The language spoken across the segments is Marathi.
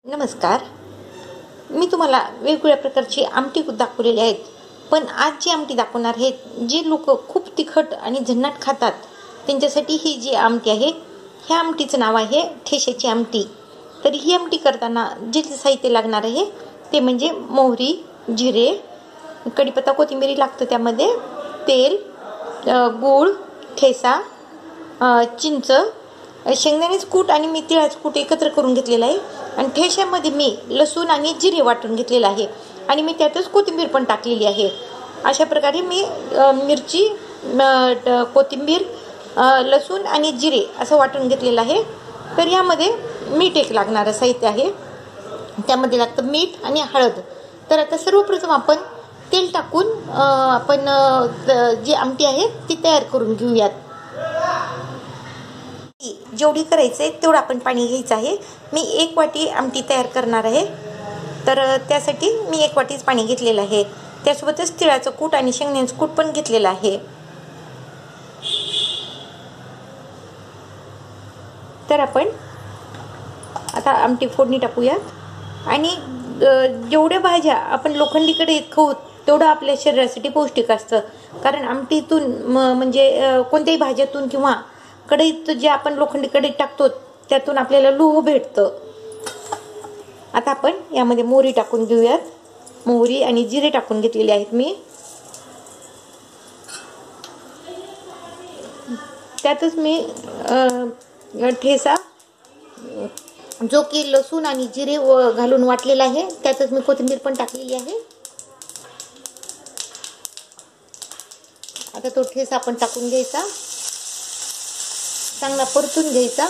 नमस्कार. मी तुम्हाला वेगवेगळ्या प्रकारची आमटी दाखवलेली आहेत. पण आज जी आमटी दाखवणार आहेत, जे लोक खूप तिखट आणि झणझणीत खातात त्यांच्यासाठी ही जी आमटी आहे, ह्या आमटीचं नाव आहे ठेशाची आमटी. तर ही आमटी करताना जे साहित्य लागणार आहे ते म्हणजे मोहरी, जिरे, कढीपत्ता, कोथिंबीर लागतं. त्यामध्ये तेल, गूळ, ठेसा, चिंच, शेंगदाण्याचं कूट आणि मी तिळाचं कूट एकत्र करून घेतलेलं आहे. आणि ठेशामध्ये मी लसूण आणि जिरे वाटून घेतलेलं आहे आणि मी त्यातच कोथिंबीर पण टाकलेली आहे. अशा प्रकारे मी मिरची, कोथिंबीर, लसूण आणि जिरे असं वाटून घेतलेलं आहे. तर यामध्ये मीठ एक लागणारं साहित्य आहे. त्यामध्ये लागतं मीठ आणि हळद. तर आता सर्वप्रथम आपण तेल टाकून आपण जी आमटी आहे ती तयार करून घेऊयात. जेवढी करायचं आहे तेवढं आपण पाणी घ्यायचं आहे. मी 1 वाटी आमटी तयार करणार आहे, तर त्यासाठी मी 1 वाटीच पाणी घेतलेलं आहे. त्यासोबतच तिळाचं कूट आणि शेंगदाण्याचं कूट पण घेतलेलं आहे. तर आपण आता आमटी फोडणी टाकूयात. आणि जेवढ्या भाज्या आपण लोखंडी कढईत खाऊ तेवढं आपल्या शरीरासाठी पौष्टिक असतं. कारण आमटीतून म्हणजे कोणत्याही भाज्यातून किंवा कढईत जे आपण लोखंडी कढईत टाकतो त्यातून आपल्याला लोह भेटतं. आता आपण यामध्ये मोहरी टाकून घेऊयात. मोहरी आणि जिरे टाकून घेतलेले आहेत मी. त्यातच मी ठेसा जो की लसूण आणि जिरे घालून वाटलेला आहे, त्यातच मी कोथिंबीर पण टाकलेली आहे. आता तो ठेसा आपण टाकून घ्यायचा, चांगला परतून घ्यायचा.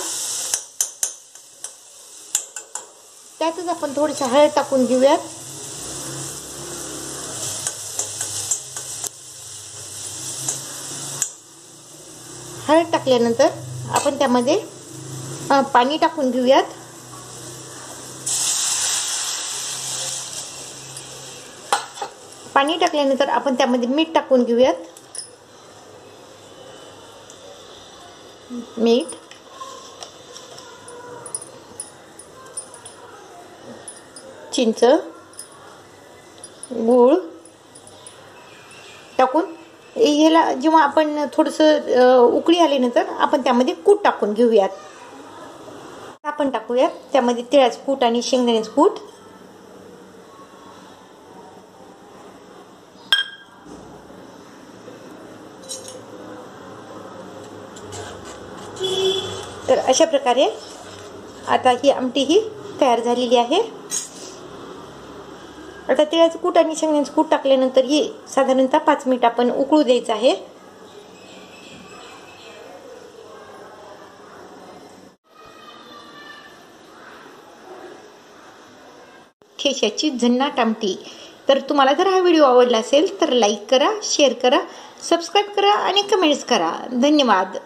त्यातच आपण थोडीशी हळद टाकून घेऊयात. हळद टाकल्यानंतर आपण त्यामध्ये पाणी टाकून घेऊयात. पाणी टाकल्यानंतर आपण त्यामध्ये मीठ टाकून घेऊयात. मीठ, चिंच, गूळ टाकून ह्याला जेव्हा आपण थोडंसं उकळी आल्यानंतर आपण त्यामध्ये कूट टाकून घेऊयात. आपण टाकूयात त्यामध्ये तिळाचं कूट आणि शेंगदाण्याचं कूट. तर अशा प्रकारे आता ही आमटी ही तयार झालेली आहे. आता तिळाचं कूट आणि शेंगदाण्याचं कूट टाकल्यानंतर ही साधारणतः 5 मिनिट आपण उकळू द्यायचं आहे. ठेशाची झणझणीत आमटी. तर तुम्हाला जर हा व्हिडिओ आवडला असेल तर लाईक करा, शेअर करा, सबस्क्राईब करा आणि कमेंट्स करा. धन्यवाद.